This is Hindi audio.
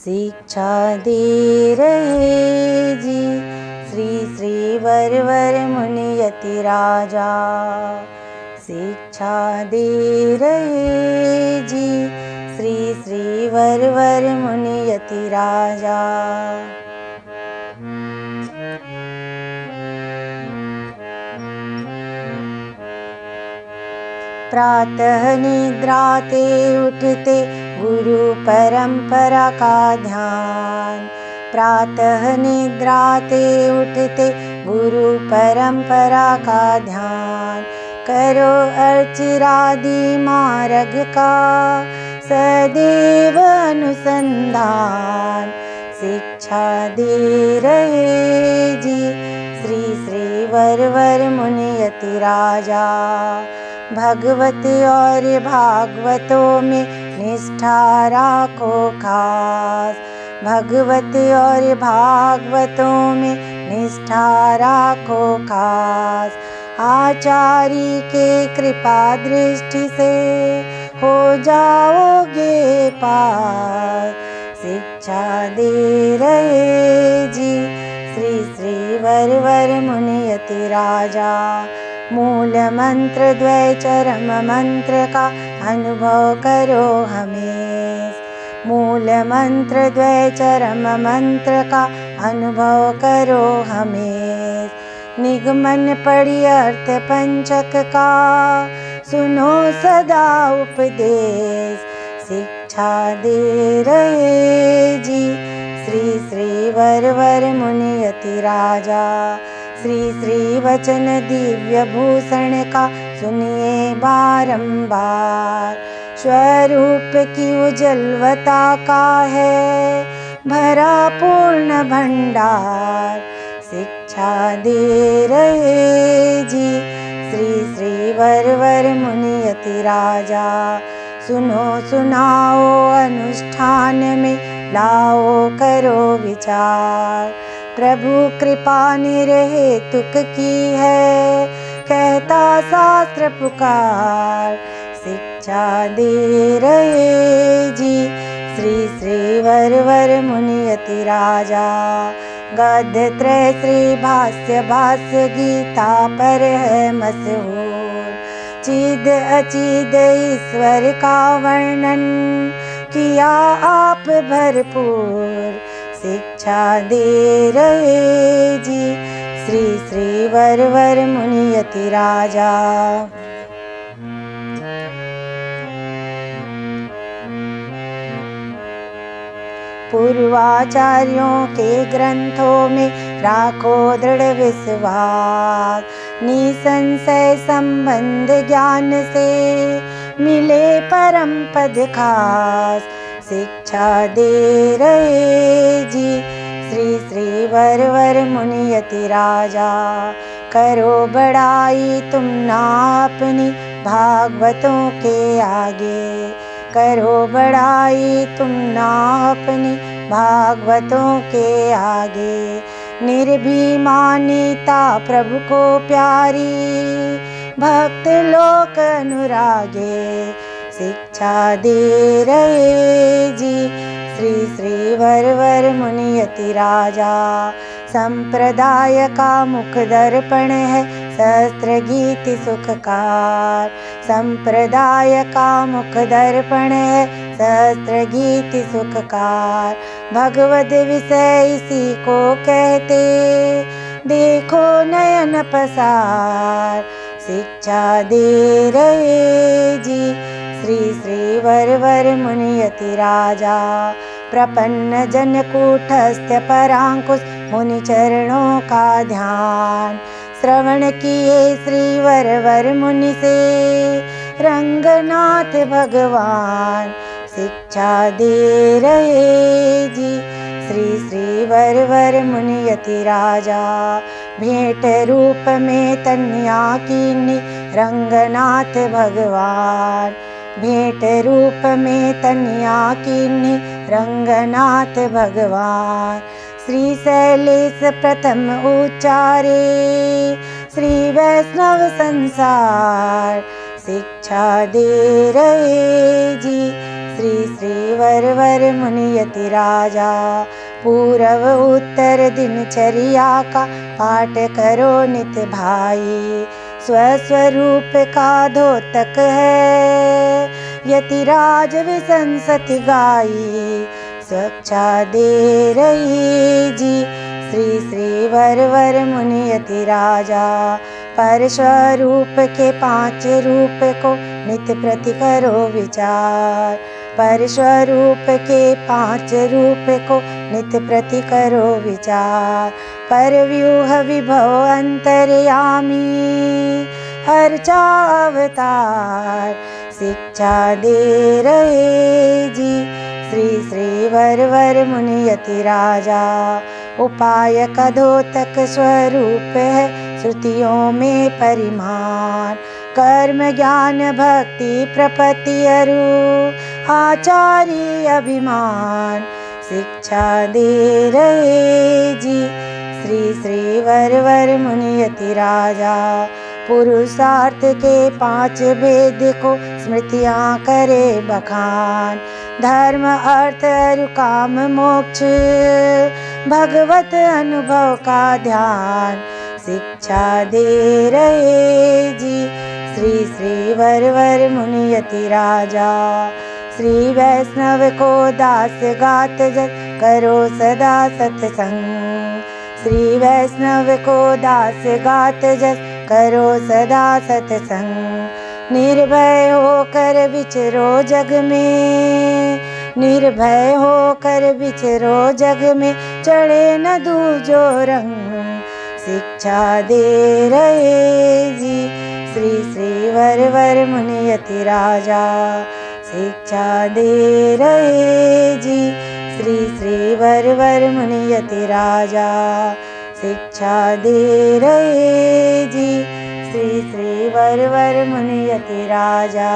शिक्षा दे रहे जी श्री श्री वर वर मुनि यति राजा। शिक्षा दे रहे जी श्री श्री वर वर मुनि यति राजा। प्रातः निद्राते उठते गुरु परंपरा का ध्यान। प्रातः निद्राते उठते गुरु परंपरा का ध्यान। करो अर्चिरादि मार्ग का सदैव अनुसंधान। शिक्षा दे रहे जी श्री श्री वर वर मुनि यति राजा। भगवत और भागवतों में निष्ठा राखो खास। भगवत और भागवतों में निष्ठा राखो खास। आचार्य के कृपा दृष्टि से हो जाओगे पास। शिक्षा दे रहे जी श्री श्री वर वर मुनि यति राजा। मूल मंत्र द्वय चरम मंत्र का अनुभव करो हमें। मूल मंत्र द्वय चरम मंत्र का अनुभव करो हमें। निगमन पढ़ी अर्थ पंचक का सुनो सदा उपदेश। शिक्षा दे रहे जी श्री श्री वर वर मुनि यति राजा। श्री श्री वचन दिव्य भूषण का सुनिए बारंबार। स्वरूप की उज्ज्वलता का है भरा पूर्ण भंडार। शिक्षा दे रहे जी श्री श्री वर वर मुनि यति राजा। सुनो सुनाओ अनुष्ठान में लाओ करो विचार। प्रभु कृपा निरहेतुक की है कहता शास्त्र पुकार। शिक्षा दे रहे जी श्री श्री वर वर मुनि यति राजा। गद्य त्रय श्री भाष्य भाष्य गीता पर है मशहूर। चिद अचिद ईश्वर का वर्णन किया आप भरपूर। शिक्षा दे रहे जी श्री श्री वर वर मुनि यति राजा। पूर्वाचार्यों के ग्रंथों में राखो दृढ़ विश्वास। निसंशय संबंध ज्ञान से मिले परम पद खास। शिक्षा दे रहे जी श्री श्री वर वर मुनि यति राजा। करो बड़ाई तुम ना अपनी भागवतों के आगे। करो बड़ाई तुम ना अपनी भागवतों के आगे। निर्भिमानिता प्रभु को प्यारी भक्त लोक अनुरागे। शिक्षा दे रहे जी श्री श्री वर वर मुनि यति राजा। संप्रदाय का मुख दर्पण है सहस्त्र गीति सुखकार। संप्रदाय का मुख दर्पण है सहस्त्र गीति सुखकार। भगवद विषय इसी को कहते देखो नयन पसार। शिक्षा दे रहे जी श्री श्री वर वर मुनि यति राजा। प्रपन्न जन कूटस्थ परांकुश मुनि चरणों का ध्यान। श्रवण किए श्री वर वर मुनि से रंगनाथ भगवान। शिक्षा दे रहे जी श्री श्री वर वर मुनि यति राजा। भेंट रूप में तन्या कीन्ही रंगनाथ भगवान। भेंट रूप में तन्या कीन्ही रंगनाथ भगवान। श्री शैलेश प्रथम उच्चारे श्री वैष्णव संसार। शिक्षा दे रहे जी श्री श्री वर वर मुनियति राजा। पूरब उत्तर दिनचर्या का पाठ करो नित भाई। स्वस्वरूप का द्योतक है यतिराज विसंसति गाई। शिक्षा दे रही जी श्री श्री वर वर मुनियति राजा। पर स्वरूप के 5 रूप को नित प्रति करो विचार। पर स्वरूप के 5 रूप को नित प्रति करो विचार। पर व्यूह विभव अंतर्यामी हर अवतार। शिक्षा दे रहे जी श्री श्री वर वर मुनियति राजा। उपाय का द्योतक स्वरूप है श्रुतियों में परिमाण। कर्म ज्ञान भक्ति प्रपत्ति अरु आचार्य अभिमान। शिक्षा दे रहे जी श्री श्री वर वर मुनियति राजा। पुरुषार्थ के 5 भेद को स्मृतियाँ करे बखान। धर्म अर्थ अरु काम मोक्ष भगवत अनुभव का ध्यान। शिक्षा दे रहे जी श्री श्री वर वर मुनियति राजा। श्री वैष्णव को दास गात जस करो सदा सत्संग। श्री वैष्णव को दास गात जस करो सदा सत्संग। निर्भय होकर विचरो जग में। निर्भय होकर विचरो जग में चढ़े न दूजो रंग। शिक्षा दे रहे जी श्री श्री वर वर मुनियति राजा। शिक्षा दे रहे जी श्री श्री वर वर मुनियति राजा। शिक्षा दे रहे जी श्री श्री वर वर मुनियति राजा।